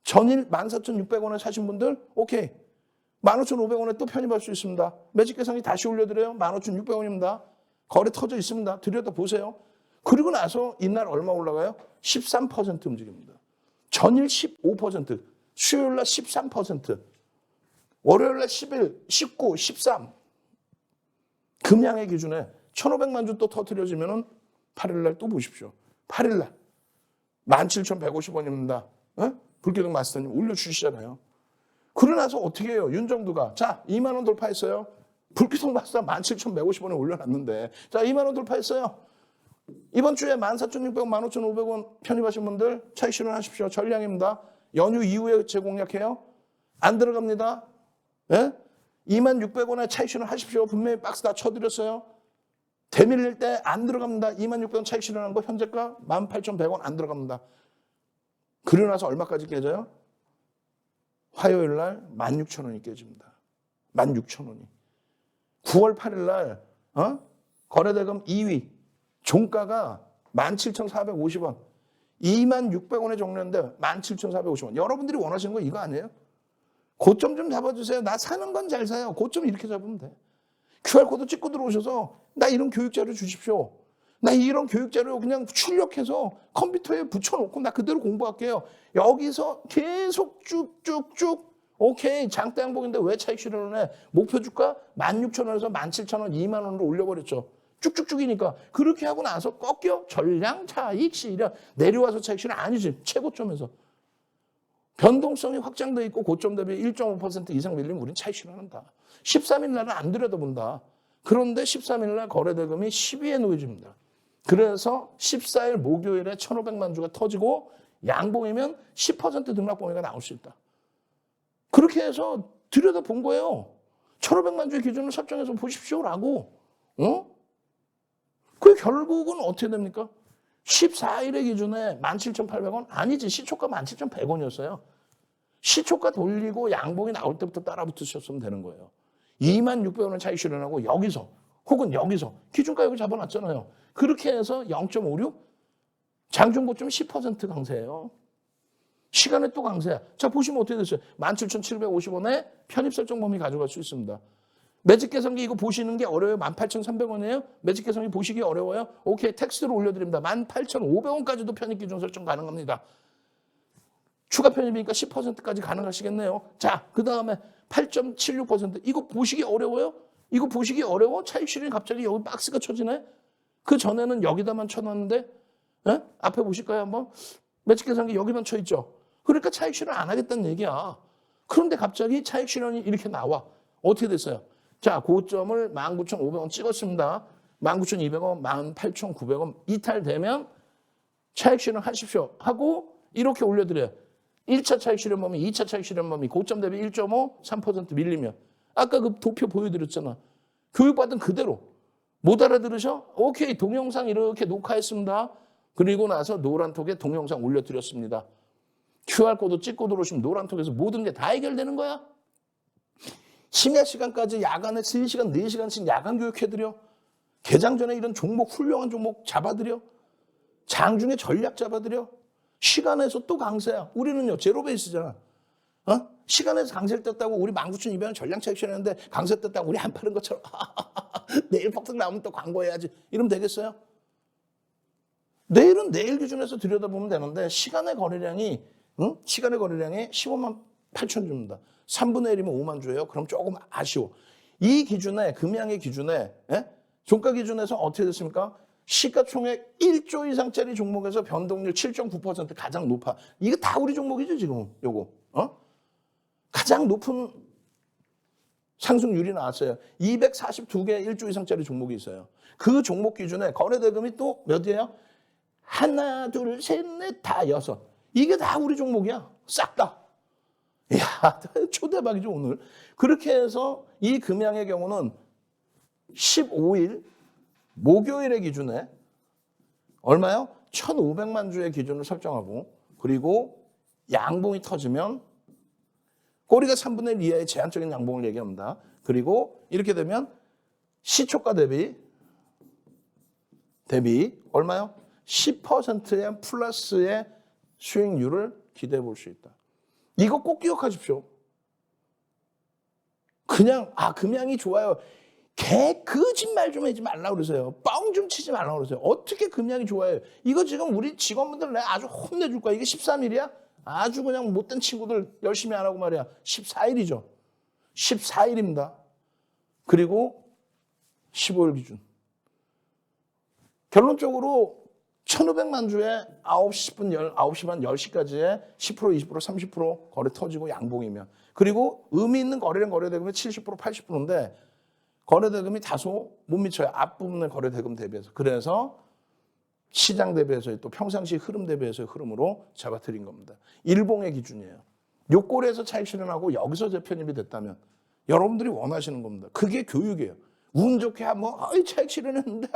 전일 14,600원에 사신 분들 오케이 15,500원에 또 편입할 수 있습니다. 매직 계산기 다시 올려드려요. 15,600원입니다. 거래 터져 있습니다. 들여다보세요. 그리고 나서 이날 얼마 올라가요? 13% 움직입니다. 전일 15%, 수요일날 13%, 월요일날 11, 19, 13 금양의 기준에 1,500만 주 또 터뜨려지면은 8일날 또 보십시오. 8일날 17,150원입니다. 불기둥 마스터님 올려주시잖아요. 그러고 나서 어떻게 해요? 윤정두가 자 2만 원 돌파했어요. 불기둥 마스터 17,150원에 올려놨는데 자 2만 원 돌파했어요. 이번 주에 14,600원, 15,500원 편입하신 분들 차익 실현하십시오. 전량입니다. 연휴 이후에 재공략해요? 안 들어갑니다. 예? 26,600원에 차익 실현하십시오. 분명히 박스 다 쳐드렸어요. 대밀릴 때 안 들어갑니다. 26,600원 차익 실현한 거 현재가 18,100원 안 들어갑니다. 그리고 나서 얼마까지 깨져요? 화요일 날 16,000원이 깨집니다. 16,000원이. 9월 8일 날 거래대금 2위 종가가 17,450원. 26,600원에 종료했는데 17,450원. 여러분들이 원하시는 거 이거 아니에요? 고점 좀 잡아주세요. 나 사는 건 잘 사요. 고점 이렇게 잡으면 돼. QR코드 찍고 들어오셔서 나 이런 교육자료 주십시오. 나 이런 교육자료 그냥 출력해서 컴퓨터에 붙여놓고 나 그대로 공부할게요. 여기서 계속 쭉쭉쭉 오케이 장대 양봉인데 왜 차익 실현을 해? 목표 주가 16,000원에서 17,000원 2만 원으로 올려버렸죠. 쭉쭉쭉이니까 그렇게 하고 나서 꺾여 전량 차익 실현 내려와서 차익 실현 아니지 최고점에서 변동성이 확장돼 있고 고점 대비 1.5% 이상 밀리면 우린 차익 실현한다. 13일 날은 안 들여다본다. 그런데 13일 날 거래대금이 10위에 놓여집니다. 그래서 14일 목요일에 1,500만 주가 터지고 양봉이면 10% 등락 범위가 나올 수 있다. 그렇게 해서 들여다본 거예요. 1,500만 주의 기준을 설정해서 보십시오라고. 그 결국은 어떻게 됩니까? 14일의 기준에 17,800원? 아니지. 시초가 17,100원이었어요. 시초가 돌리고 양봉이 나올 때부터 따라붙으셨으면 되는 거예요. 26,000원을 차익 실현하고 여기서 혹은 여기서 기준가 여기 잡아놨잖아요. 그렇게 해서 0.56 장중고점 10% 강세예요. 시간에 또 강세야. 자 보시면 어떻게 됐어요? 17,750원에 편입 설정 범위 가져갈 수 있습니다. 매직 계산기 이거 보시는 게 어려워요? 18,300원이에요? 매직 계산기 보시기 어려워요? 오케이 텍스트로 올려드립니다. 18,500원까지도 편입 기준 설정 가능합니다. 추가 편입이니까 10%까지 가능하시겠네요. 자, 그 다음에 8.76% 이거 보시기 어려워요? 이거 보시기 어려워? 차익 실현이 갑자기 여기 박스가 쳐지네? 그 전에는 여기다만 쳐놨는데 에? 앞에 보실까요 한번? 매직 계산기 여기만 쳐있죠? 그러니까 차익 실현 안 하겠다는 얘기야. 그런데 갑자기 차익 실현이 이렇게 나와. 어떻게 됐어요? 자, 고점을 19,500원 찍었습니다. 19,200원, 18,900원 이탈되면 차익 실현 하십시오 하고 이렇게 올려드려요. 1차 차익 실현 범위, 2차 차익 실현 범위, 고점 대비 1.5, 3% 밀리면 아까 그 도표 보여드렸잖아. 교육받은 그대로. 못 알아들으셔? 오케이, 동영상 이렇게 녹화했습니다. 그리고 나서 노란톡에 동영상 올려드렸습니다. QR코드 찍고 들어오시면 노란톡에서 모든 게 다 해결되는 거야. 심야 시간까지 야간에 3시간, 4시간씩 야간 교육해드려. 개장 전에 이런 종목, 훌륭한 종목 잡아드려. 장중에 전략 잡아드려. 시간에서 또 강세야. 우리는요, 제로 베이스잖아. 시간에서 강세를 떴다고 우리 19,200원 전량 차익 실현했는데 강세 떴다고 우리 안 파는 것처럼 내일 퍽퍽 나오면 또 광고해야지. 이러면 되겠어요? 내일은 내일 기준에서 들여다보면 되는데 시간의 거래량이 15만 8천 주입니다. 3분의 1이면 5만 주예요. 그럼 조금 아쉬워. 이 기준에 금양의 기준에 종가 기준에서 어떻게 됐습니까? 시가총액 1조 이상짜리 종목에서 변동률 7.9% 가장 높아. 이거 다 우리 종목이죠 지금 요거. 가장 높은 상승률이 나왔어요. 242개 1조 이상짜리 종목이 있어요. 그 종목 기준에 거래대금이 또 몇이에요? 하나, 둘, 셋, 넷, 다 여섯. 이게 다 우리 종목이야. 싹 다. 이야, 초대박이죠 오늘. 그렇게 해서 이 금양의 경우는 15일 목요일의 기준에 얼마요? 1,500만 주의 기준을 설정하고 그리고 양봉이 터지면 꼬리가 3분의 1 이하의 제한적인 양봉을 얘기합니다. 그리고 이렇게 되면 시초가 대비 얼마요? 10%의 플러스의 수익률을 기대해 볼 수 있다. 이거 꼭 기억하십시오. 그냥 금양이 좋아요. 거짓말 좀 하지 말라고 그러세요. 뻥 좀 치지 말라고 그러세요. 어떻게 금양이 좋아요? 이거 지금 우리 직원분들 내가 아주 혼내줄 거야. 이게 13일이야? 아주 그냥 못된 친구들 열심히 하라고 말이야. 14일이죠. 14일입니다. 그리고 15일 기준. 결론적으로 1,500만 주에 9시 반 10시까지의 10%, 20%, 30% 거래 터지고 양봉이면. 그리고 의미 있는 거래량 거래대금이 70%, 80%인데 거래대금이 다소 못 미쳐요. 앞부분의 거래대금 대비해서. 그래서 시장 대비해서의 또 평상시 흐름 대비해서의 흐름으로 잡아드린 겁니다. 일봉의 기준이에요. 요꼴에서 차익 실현하고 여기서 재편입이 됐다면 여러분들이 원하시는 겁니다. 그게 교육이에요. 운 좋게 차익 실현했는데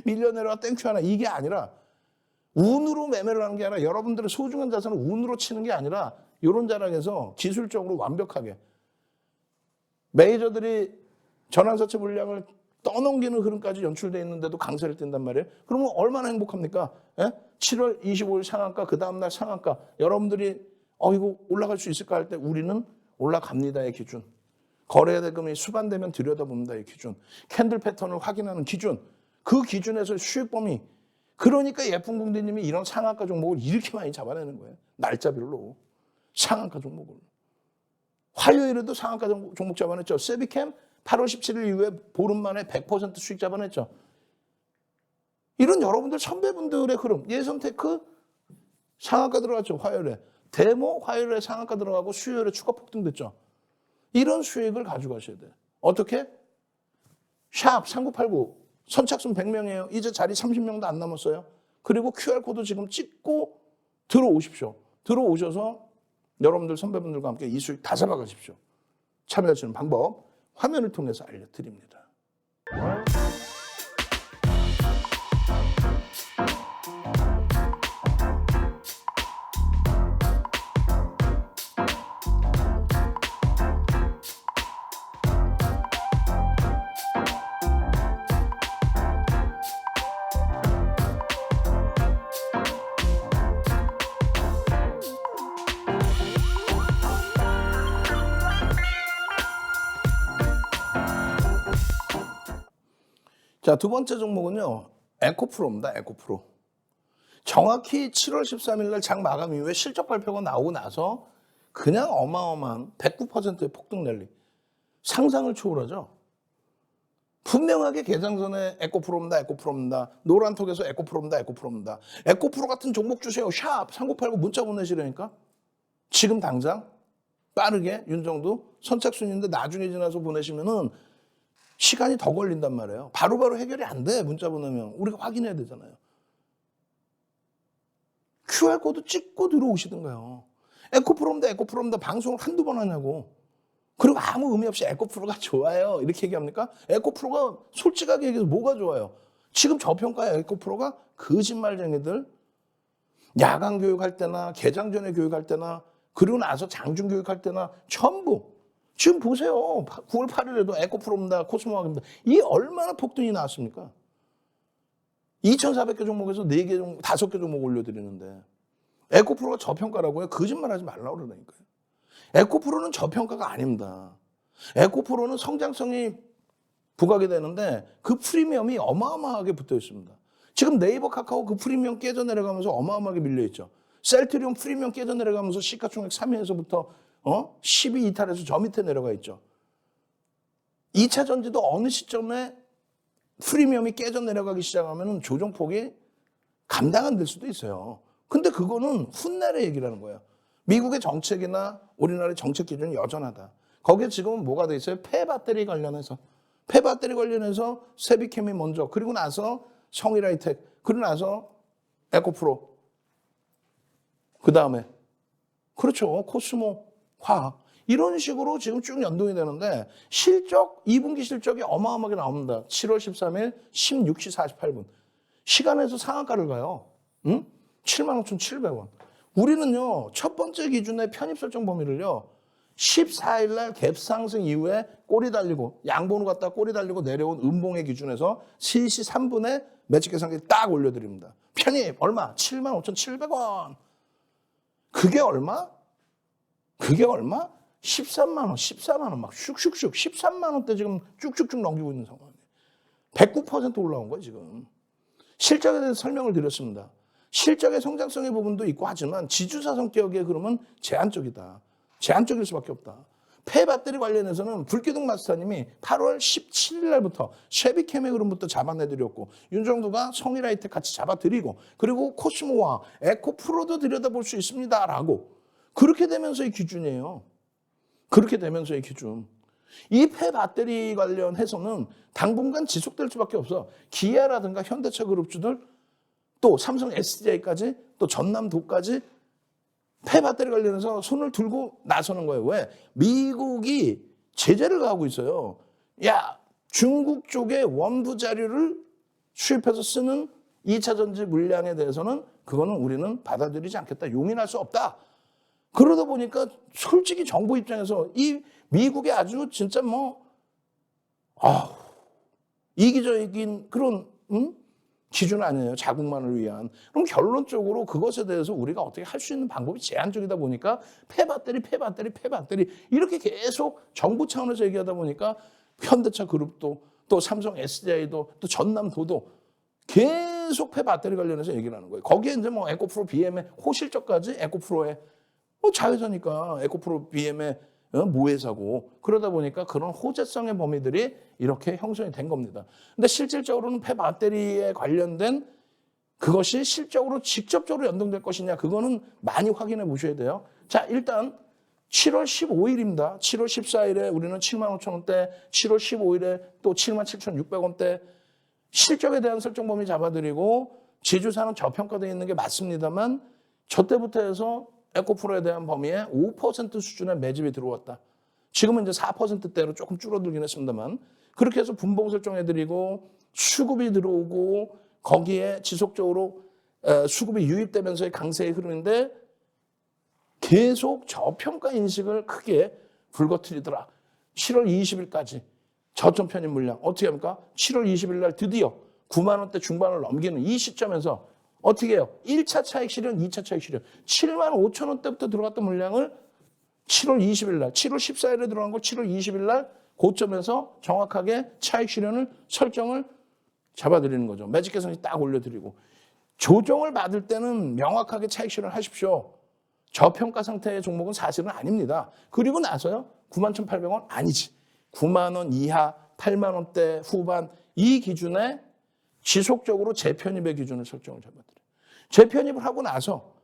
밀려 내려와 땡큐 하나 이게 아니라 운으로 매매를 하는 게 아니라 여러분들의 소중한 자산을 운으로 치는 게 아니라 이런 자락에서 기술적으로 완벽하게 메이저들이 전환사채 물량을 떠넘기는 흐름까지 연출되어 있는데도 강세를 띈단 말이에요. 그러면 얼마나 행복합니까? 7월 25일 상한가, 그 다음날 상한가. 여러분들이 이거 올라갈 수 있을까 할 때 우리는 올라갑니다의 기준. 거래 대금이 수반되면 들여다봅니다의 기준. 캔들 패턴을 확인하는 기준. 그 기준에서 수익 범위. 그러니까 예쁜 공대님이 이런 상한가 종목을 이렇게 많이 잡아내는 거예요. 날짜별로. 상한가 종목을. 화요일에도 상한가 종목 잡아냈죠. 세비캠 8월 17일 이후에 보름 만에 100% 수익 잡아냈죠. 이런 여러분들 선배분들의 흐름. 예선테크 상한가 들어갔죠. 화요일에. 데모 화요일에 상한가 들어가고 수요일에 추가 폭등됐죠. 이런 수익을 가져가셔야 돼요. 어떻게? 샵 3989 선착순 100명이에요. 이제 자리 30명도 안 남았어요. 그리고 QR코드 지금 찍고 들어오십시오. 들어오셔서 여러분들 선배분들과 함께 이 수익 다 잡아가십시오. 참여하시는 방법 화면을 통해서 알려드립니다. 자, 두 번째 종목은요. 에코프로입니다. 에코프로. 정확히 7월 13일 날 장 마감 이후에 실적 발표가 나오고 나서 그냥 어마어마한 109%의 폭등 랠리. 상상을 초월하죠. 분명하게 개장전에 에코프로입니다. 에코프로입니다. 노란톡에서 에코프로입니다. 에코프로입니다. 에코프로 같은 종목 주세요. 샵 3989 문자 보내시려니까 지금 당장 빠르게 윤정도 선착순인데 나중에 지나서 보내시면은 시간이 더 걸린단 말이에요. 바로바로 해결이 안 돼. 문자 보내면. 우리가 확인해야 되잖아요. QR코드 찍고 들어오시던가요. 에코프로입니다. 에코프로입니다. 방송을 한두 번 하냐고. 그리고 아무 의미 없이 에코프로가 좋아요. 이렇게 얘기합니까? 에코프로가 솔직하게 얘기해서 뭐가 좋아요? 지금 저평가의 에코프로가 거짓말쟁이들 야간 교육할 때나 개장 전에 교육할 때나 그리고 나서 장중 교육할 때나 전부 지금 보세요. 9월 8일에도 에코프로입니다. 코스모학입니다. 이 얼마나 폭등이 나왔습니까? 2,400개 종목에서 4개 종목, 5개 종목 올려드리는데 에코프로가 저평가라고요? 거짓말하지 말라고 그러니까요. 에코프로는 저평가가 아닙니다. 에코프로는 성장성이 부각이 되는데 그 프리미엄이 어마어마하게 붙어 있습니다. 지금 네이버 카카오 그 프리미엄 깨져 내려가면서 어마어마하게 밀려 있죠. 셀트리온 프리미엄 깨져 내려가면서 시가총액 3위에서부터 10위 이탈해서 저 밑에 내려가 있죠. 2차 전지도 어느 시점에 프리미엄이 깨져 내려가기 시작하면 조정폭이 감당 안 될 수도 있어요. 근데 그거는 훗날의 얘기라는 거예요. 미국의 정책이나 우리나라의 정책 기준이 여전하다. 거기에 지금은 뭐가 돼 있어요? 폐배터리 관련해서. 폐배터리 관련해서 세비캠이 먼저, 그리고 나서 성일하이텍, 그리고 나서 에코프로. 그 다음에 그렇죠. 코스모 화학. 이런 식으로 지금 쭉 연동이 되는데 실적, 2분기 실적이 어마어마하게 나옵니다. 7월 13일 16시 48분. 시간에서 상한가를 가요. 75,700원. 우리는요. 첫 번째 기준의 편입 설정 범위를요. 14일 날 갭 상승 이후에 꼬리 달리고 양봉으로 갔다가 꼬리 달리고 내려온 음봉의 기준에서 3시 3분에 매직 계산기 딱 올려드립니다. 편입 얼마? 75,700원. 그게 얼마? 13만 원, 14만 원 막 슉슉슉 13만 원대 지금 쭉쭉쭉 넘기고 있는 상황이에요. 109% 올라온 거예요, 지금. 실적에 대해서 설명을 드렸습니다. 실적의 성장성의 부분도 있고 하지만 지주사 성격의 흐름은 제한적이다. 제한적일 수밖에 없다. 폐배터리 관련해서는 불기둥 마스터님이 8월 17일 날부터 쉐비캠의 흐름부터 잡아내드렸고 윤정도가 성일하이텍 같이 잡아드리고 그리고 코스모와 에코프로도 들여다볼 수 있습니다라고 그렇게 되면서의 기준이에요. 그렇게 되면서의 기준. 이 폐배터리 관련해서는 당분간 지속될 수밖에 없어. 기아라든가 현대차 그룹주들 또 삼성 SDI까지 또 전남도까지 폐배터리 관련해서 손을 들고 나서는 거예요. 왜? 미국이 제재를 가하고 있어요. 야, 중국 쪽에 원부 자료를 수입해서 쓰는 2차 전지 물량에 대해서는 그거는 우리는 받아들이지 않겠다. 용인할 수 없다. 그러다 보니까 솔직히 정부 입장에서 이 미국의 아주 진짜 이기적인 그런 기준 아니에요. 자국만을 위한. 그럼 결론적으로 그것에 대해서 우리가 어떻게 할 수 있는 방법이 제한적이다 보니까 폐배터리 이렇게 계속 정부 차원에서 얘기하다 보니까 현대차 그룹도 또 삼성 SDI도 또 전남도도 계속 폐배터리 관련해서 얘기를 하는 거예요. 거기에 이제 에코프로 BM의 호실적까지 에코프로의 자회사니까 에코프로 BM의 모회사고 그러다 보니까 그런 호재성의 범위들이 이렇게 형성이 된 겁니다. 근데 실질적으로는 폐배터리에 관련된 그것이 실적으로 직접적으로 연동될 것이냐 그거는 많이 확인해 보셔야 돼요. 자, 일단 7월 15일입니다. 7월 14일에 우리는 75,000원대, 7월 15일에 또 77,600원대 실적에 대한 설정 범위 잡아드리고 지주사는 저평가되어 있는 게 맞습니다만 저 때부터 해서 에코프로에 대한 범위에 5% 수준의 매집이 들어왔다. 지금은 이제 4%대로 조금 줄어들긴 했습니다만 그렇게 해서 분봉 설정해드리고 수급이 들어오고 거기에 지속적으로 수급이 유입되면서의 강세의 흐름인데 계속 저평가 인식을 크게 불거뜨리더라. 7월 20일까지 저점 편입 물량 어떻게 합니까? 7월 20일 날 드디어 9만 원대 중반을 넘기는 이 시점에서 어떻게 해요? 1차 차익 실현, 2차 차익 실현. 7만 5천 원대부터 들어갔던 물량을 7월 20일 날, 7월 14일에 들어간 걸 7월 20일 날 고점에서 정확하게 차익 실현을 설정을 잡아드리는 거죠. 매직 개선이 딱 올려드리고. 조정을 받을 때는 명확하게 차익 실현을 하십시오. 저평가 상태의 종목은 사실은 아닙니다. 그리고 나서요. 91,800원 아니지. 9만 원 이하, 8만 원대 후반 이 기준에 지속적으로 재편입의 기준을 설정을 잡아드려요. 재편입을 하고 나서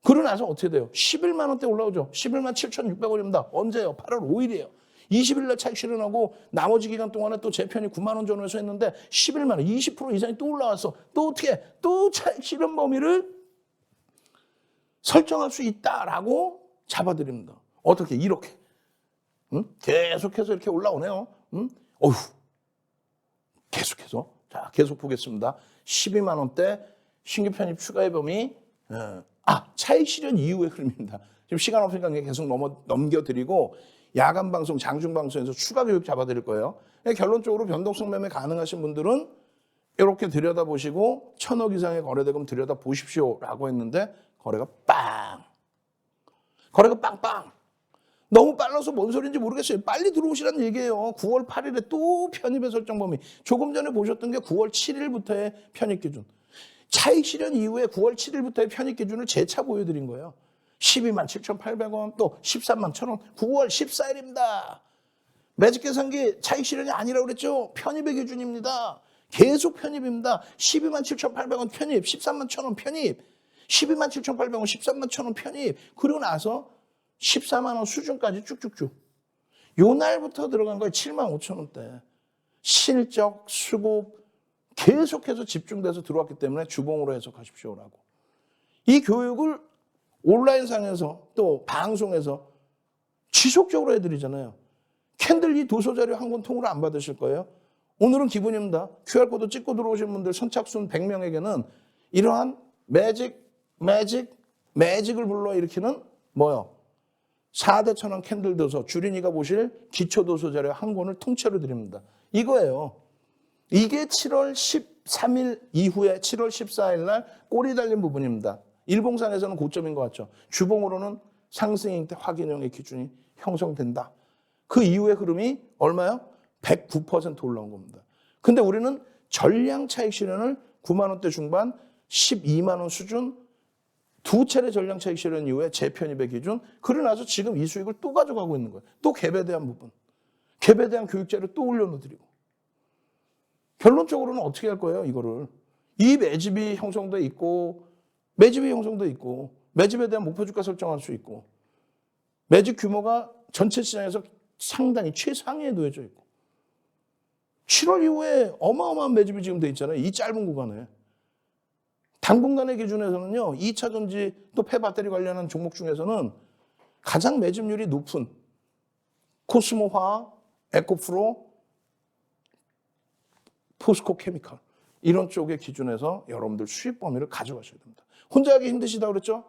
그러고 나서 어떻게 돼요? 11만 원대 올라오죠. 11만 7,600원입니다. 언제요? 8월 5일이에요. 20일 날 차익 실현하고 나머지 기간 동안에 또 재편입 9만 원 전후에서 했는데 11만 원, 20% 이상이 또 올라왔어. 또 어떻게? 또 차익 실현 범위를 설정할 수 있다라고 잡아드립니다. 어떻게? 이렇게. 계속해서 이렇게 올라오네요. 어휴. 계속해서. 자, 계속 보겠습니다. 12만 원대 신규 편입 추가의 범위. 차익 실현 이후의 흐름입니다. 지금 시간 없으니까 계속 넘겨드리고 야간 방송, 장중 방송에서 추가 교육 잡아드릴 거예요. 결론적으로 변동성 매매 가능하신 분들은 이렇게 들여다보시고 1,000억 이상의 거래대금 들여다보십시오라고 했는데 거래가 빵. 거래가 빵빵. 너무 빨라서 뭔 소리인지 모르겠어요. 빨리 들어오시라는 얘기예요. 9월 8일에 또 편입의 설정 범위. 조금 전에 보셨던 게 9월 7일부터의 편입 기준. 차익 실현 이후에 9월 7일부터의 편입 기준을 재차 보여드린 거예요. 12만 7,800원 또 13만 1,000원 9월 14일입니다. 매직 계산기 차익 실현이 아니라고 그랬죠. 편입의 기준입니다. 계속 편입입니다. 12만 7,800원 편입, 13만 1,000원 편입, 12만 7,800원, 13만 1,000원 편입. 그리고 나서 14만 원 수준까지 쭉쭉쭉. 요 날부터 들어간 거에 7만 5천 원대. 실적, 수급 계속해서 집중돼서 들어왔기 때문에 주봉으로 해석하십시오라고. 이 교육을 온라인상에서 또 방송에서 지속적으로 해드리잖아요. 캔들 이 도서자료 한 권 통으로 안 받으실 거예요. 오늘은 기분입니다. QR코드 찍고 들어오신 분들 선착순 100명에게는 이러한 매직을 불러일으키는 뭐요? 4대 천왕 캔들 도서, 주린이가 보실 기초 도서 자료 한 권을 통째로 드립니다. 이거예요. 이게 7월 13일 이후에 7월 14일 날 꼬리 달린 부분입니다. 일봉상에서는 고점인 것 같죠. 주봉으로는 상승일 때 확인형의 기준이 형성된다. 그 이후의 흐름이 얼마요? 109% 올라온 겁니다. 근데 우리는 전량 차익 실현을 9만 원대 중반, 12만 원 수준 두 차례 전량 차익 실현 이후에 재편입의 기준, 그러고 나서 지금 이 수익을 또 가져가고 있는 거예요. 또 갭에 대한 부분. 갭에 대한 교육자를 또 올려놓드리고. 결론적으로는 어떻게 할 거예요, 이거를. 이 매집이 형성돼 있고, 매집에 대한 목표 주가 설정할 수 있고, 매집 규모가 전체 시장에서 상당히 최상위에 놓여져 있고, 7월 이후에 어마어마한 매집이 지금 돼 있잖아요. 이 짧은 구간에. 당분간의 기준에서는요. 2차 전지 또 폐배터리 관련한 종목 중에서는 가장 매집률이 높은 코스모화학, 에코프로, 포스코 케미칼 이런 쪽의 기준에서 여러분들 수익 범위를 가져가셔야 됩니다. 혼자 하기 힘드시다 그랬죠?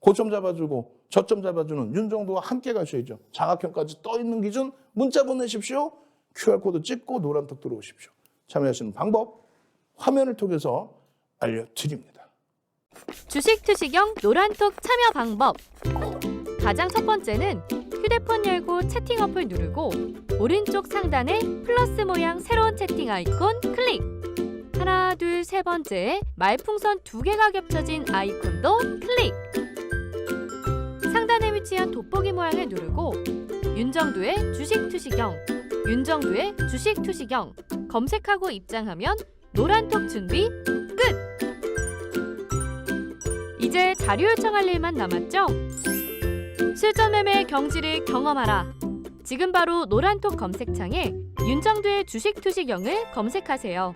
고점 잡아주고 저점 잡아주는 윤정도와 함께 가셔야죠. 장학형까지 떠 있는 기준 문자 보내십시오. QR코드 찍고 노란톡 들어오십시오. 참여하시는 방법 화면을 통해서 알려드립니다. 주식 투시경 노란톡 참여 방법. 가장 첫 번째는 휴대폰 열고 채팅 어플 누르고 오른쪽 상단에 플러스 모양 새로운 채팅 아이콘 클릭. 하나, 둘, 세 번째 말풍선 2개가 겹쳐진 아이콘도 클릭. 상단에 위치한 돋보기 모양을 누르고 윤정두의 주식 투시경, 윤정두의 주식 투시경 검색하고 입장하면 노란톡 준비 끝! 이제 자료 요청할 일만 남았죠? 실전 매매의 경지를 경험하라. 지금 바로 노란톡 검색창에 윤정두의 주식 투시경을 검색하세요.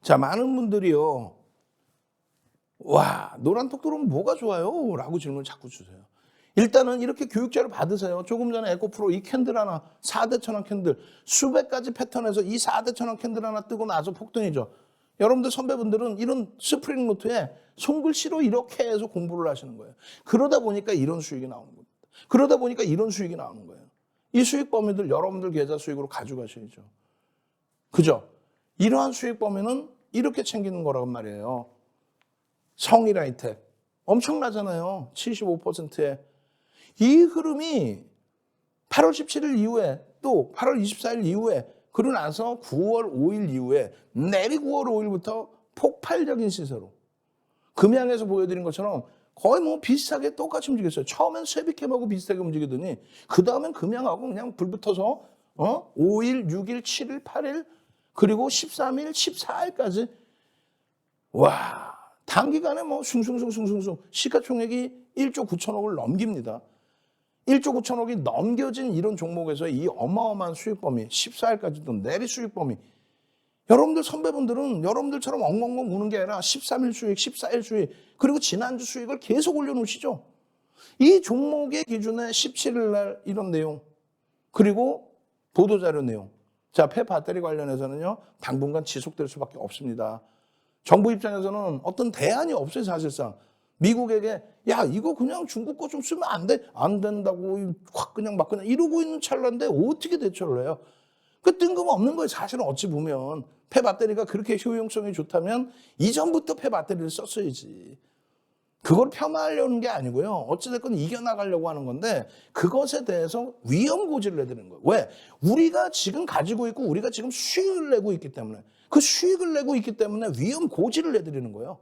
자, 많은 분들이요. 와, 노란톡 들어오면 뭐가 좋아요? 라고 질문을 자꾸 주세요. 일단은 이렇게 교육자료 받으세요. 조금 전에 에코프로 이 캔들 하나, 4대 천원 캔들, 수백 가지 패턴에서 이 4대 천원 캔들 하나 뜨고 나서 폭등이죠. 여러분들 선배분들은 이런 스프링 노트에 손글씨로 이렇게 해서 공부를 하시는 거예요. 그러다 보니까 이런 수익이 나오는 겁니다. 그러다 보니까 이런 수익이 나오는 거예요. 이 수익 범위들 여러분들 계좌 수익으로 가져가셔야죠. 그죠? 이러한 수익 범위는 이렇게 챙기는 거란 말이에요. 성일하이텍 엄청나잖아요. 75%에. 이 흐름이 8월 17일 이후에 또 8월 24일 이후에 그러고 나서 9월 5일 이후에 내리 9월 5일부터 폭발적인 시세로 금양에서 보여드린 것처럼 거의 뭐 비슷하게 똑같이 움직였어요. 처음엔 쇠비캠하고 비슷하게 움직이더니 그 다음엔 금양하고 그냥 불붙어서 5일, 6일, 7일, 8일 그리고 13일, 14일까지 와 단기간에 뭐 숭숭숭숭숭 시가총액이 1조 9천억을 넘깁니다. 1조 9천억이 넘겨진 이런 종목에서 이 어마어마한 수익 범위 14일까지도 내리 수익 범위 여러분들 선배분들은 여러분들처럼 엉엉엉 우는 게 아니라 13일 수익, 14일 수익 그리고 지난주 수익을 계속 올려놓으시죠. 이 종목의 기준에 17일 날 이런 내용 그리고 보도자료 내용 자, 폐배터리 관련해서는요 당분간 지속될 수밖에 없습니다. 정부 입장에서는 어떤 대안이 없어요. 사실상 미국에게 야 이거 그냥 중국 거 좀 쓰면 안 돼? 안 된다고 확 그냥 막 그냥 이러고 있는 찰나인데 어떻게 대처를 해요? 그 뜬금없는 거예요. 사실은 어찌 보면 폐배터리가 그렇게 효용성이 좋다면 이전부터 폐배터리를 썼어야지. 그걸 폄하하려는 게 아니고요. 어찌됐건 이겨나가려고 하는 건데 그것에 대해서 위험 고지를 내드리는 거예요. 왜? 우리가 지금 가지고 있고 우리가 지금 수익을 내고 있기 때문에 그 수익을 내고 있기 때문에 위험 고지를 내드리는 거예요.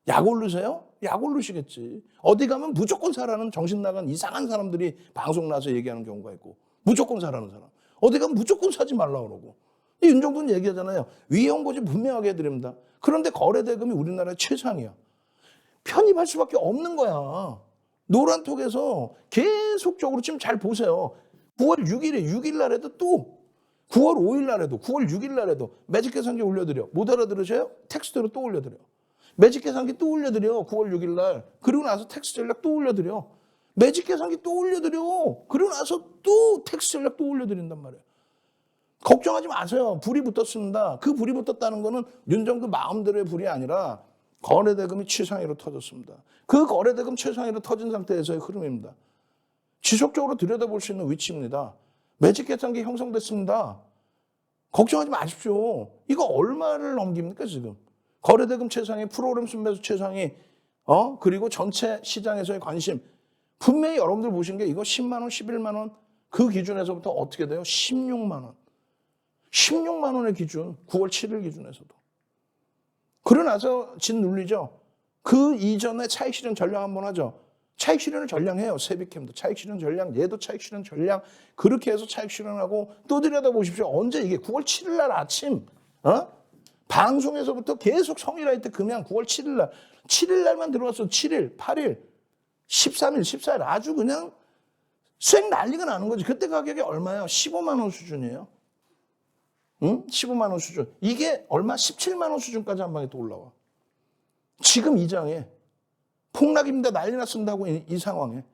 약 오르세요? 약 오르시겠지. 어디 가면 무조건 사라는 정신 나간 이상한 사람들이 방송 나서 얘기하는 경우가 있고 무조건 사라는 사람. 어디 가면 무조건 사지 말라고 그러고. 윤정도는 얘기하잖아요. 위험 고지 분명하게 해드립니다. 그런데 거래대금이 우리나라의 최상이야. 편입할 수밖에 없는 거야. 노란톡에서 계속적으로 지금 잘 보세요. 9월 6일에 6일 날에도 또 9월 5일 날에도 9월 6일 날에도 매직 계산기 올려드려. 못 알아들으세요? 텍스트로 또 올려드려. 매직 계산기 또 올려드려. 9월 6일 날. 그리고 나서 텍스트 전략 또 올려드려. 매직 계산기 또 올려드려. 그리고 나서 또 텍스트 전략 또 올려드린단 말이에요. 걱정하지 마세요. 불이 붙었습니다. 그 불이 붙었다는 거는 윤정도 마음대로의 불이 아니라 거래대금이 최상위로 터졌습니다. 그 거래대금 최상위로 터진 상태에서의 흐름입니다. 지속적으로 들여다볼 수 있는 위치입니다. 매직 계산기 형성됐습니다. 걱정하지 마십시오. 이거 얼마를 넘깁니까 지금? 거래대금 최상위, 프로그램 순매수 최상위, 그리고 전체 시장에서의 관심. 분명히 여러분들 보신 게 이거 10만 원, 11만 원 그 기준에서부터 어떻게 돼요? 16만 원. 16만 원의 기준, 9월 7일 기준에서도. 그러고 나서 진 눌리죠. 그 이전에 차익 실현 전략 한번 하죠. 차익 실현을 전량해요. 세비캠도 차익 실현 전량, 얘도 차익 실현 전량. 그렇게 해서 차익 실현하고 또 들여다보십시오. 언제 이게 9월 7일 날 아침 방송에서부터 계속 성일라이트 금양 9월 7일 날 7일 날만 들어왔어. 7일, 8일, 13일, 14일 아주 그냥 쌩 난리가 나는 거지. 그때 가격이 얼마예요? 15만 원 수준이에요. 15만 원 수준. 이게 얼마? 17만 원 수준까지 한 방에 또 올라와. 지금 이 장에 폭락입니다. 난리 났습니다고 이 상황에.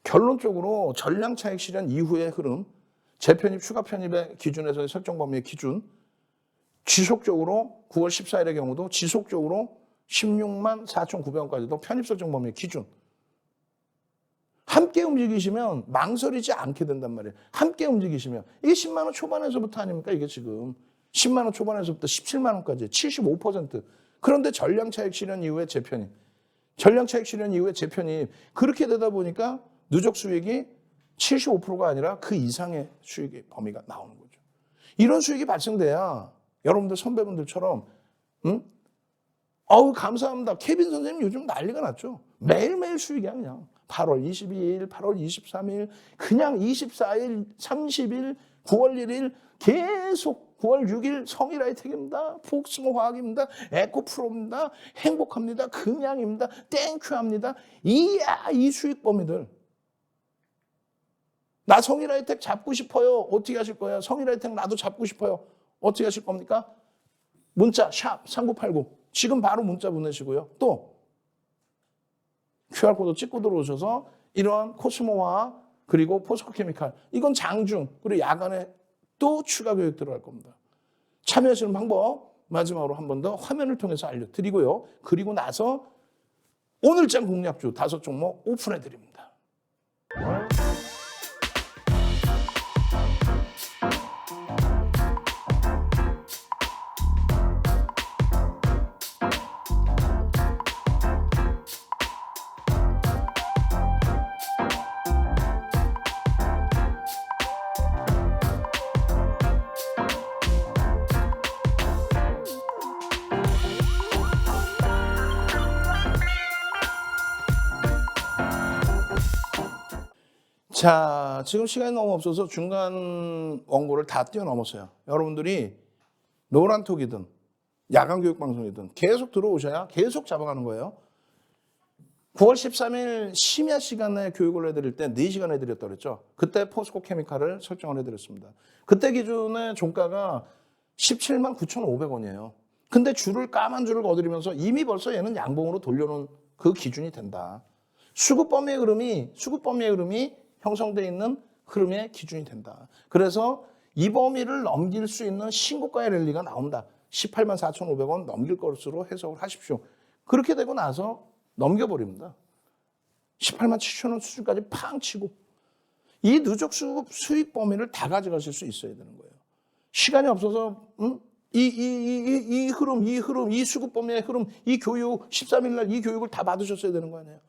결론적으로 전량 차익 실현 이후의 흐름, 재편입, 추가 편입의 기준에서의 설정 범위의 기준, 지속적으로 9월 14일의 경우도 지속적으로 16만 4,900원까지도 편입 설정 범위의 기준. 함께 움직이시면 망설이지 않게 된단 말이에요. 함께 움직이시면. 이게 10만 원 초반에서부터 아닙니까? 이게 지금 10만 원 초반에서부터 17만 원까지 75%. 그런데 전량 차익 실현 이후에 재편입. 전량 차익 실현 이후에 재편입. 그렇게 되다 보니까 누적 수익이 75%가 아니라 그 이상의 수익의 범위가 나오는 거죠. 이런 수익이 발생돼야 여러분들 선배분들처럼 어우 감사합니다. 케빈 선생님 요즘 난리가 났죠. 매일매일 수익이야 그냥. 8월 22일, 8월 23일, 그냥 24일, 30일, 9월 1일 계속 9월 6일 성일아이텍입니다. 폭스모 화학입니다. 에코프로입니다. 행복합니다. 금양입니다. 땡큐합니다. 이야 이 수익 범위들. 나 성일아이텍 잡고 싶어요. 어떻게 하실 거예요? 성일아이텍 나도 잡고 싶어요. 어떻게 하실 겁니까? 문자 샵 3989 지금 바로 문자 보내시고요. 또 QR코드 찍고 들어오셔서 이러한 코스모화 그리고 포스코케미칼 이건 장중 그리고 야간에 또 추가 교육 들어갈 겁니다. 참여하시는 방법 마지막으로 한 번 더 화면을 통해서 알려드리고요. 그리고 나서 오늘장 공략주 5종목 오픈해드립니다. 자, 지금 시간이 너무 없어서 중간 원고를 다 뛰어넘었어요. 여러분들이 노란톡이든 야간교육방송이든 계속 들어오셔야 계속 잡아가는 거예요. 9월 13일 심야 시간에 교육을 해드릴 때 4시간 해드렸다고 그랬죠. 그때 포스코 케미칼을 설정을 해드렸습니다. 그때 기준의 종가가 17만 9,500원이에요. 근데 까만 줄을 거드리면서 이미 벌써 얘는 양봉으로 돌려놓은 그 기준이 된다. 수급 범위의 흐름이 형성되어 있는 흐름의 기준이 된다. 그래서 이 범위를 넘길 수 있는 신고가의 랠리가 나온다. 18만 4,500원 넘길 것으로 해석을 하십시오. 그렇게 되고 나서 넘겨버립니다. 18만 7,000원 수준까지 팡 치고 이 누적 수익 범위를 다 가져가실 수 있어야 되는 거예요. 시간이 없어서 이 흐름, 이 수급 범위의 흐름, 이 교육 13일 날 이 교육을 다 받으셨어야 되는 거 아니에요.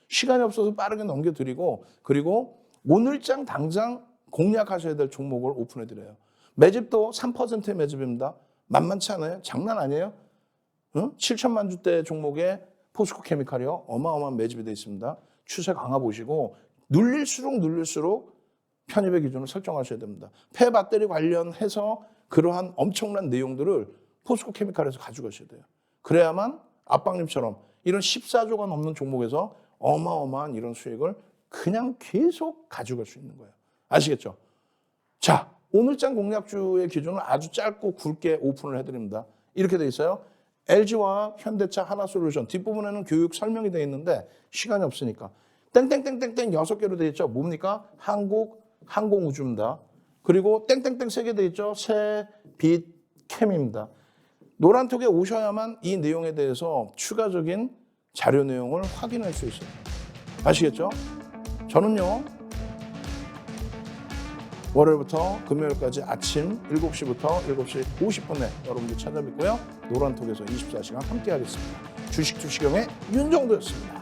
시간이 없어서 빠르게 넘겨드리고 그리고 오늘장 당장 공략하셔야 될 종목을 오픈해드려요. 매집도 3%의 매집입니다. 만만치 않아요? 장난 아니에요? 7천만 주대 종목에 포스코 케미칼이요. 어마어마한 매집이 되어 있습니다. 추세 강화 보시고 눌릴수록 편입의 기준을 설정하셔야 됩니다. 폐배터리 관련해서 그러한 엄청난 내용들을 포스코 케미칼에서 가져가셔야 돼요. 그래야만 압박님처럼 이런 14조가 넘는 종목에서 어마어마한 이런 수익을 그냥 계속 가져갈 수 있는 거예요. 아시겠죠? 자, 오늘장 공략주의 기준은 아주 짧고 굵게 오픈을 해드립니다. 이렇게 돼 있어요. LG화학, 현대차, 하나솔루션 뒷부분에는 교육 설명이 되어 있는데 시간이 없으니까 땡땡땡땡땡 6개로 되어 있죠. 뭡니까? 한국 항공우주입니다. 그리고 땡땡땡 3개 되어 있죠. 새빛캠입니다. 노란톡에 오셔야만 이 내용에 대해서 추가적인 자료 내용을 확인할 수 있어요. 아시겠죠? 저는요, 월요일부터 금요일까지 아침 7시부터 7시 50분에 여러분들 찾아뵙고요. 노란톡에서 24시간 함께 하겠습니다. 주식투시경의 윤정도였습니다.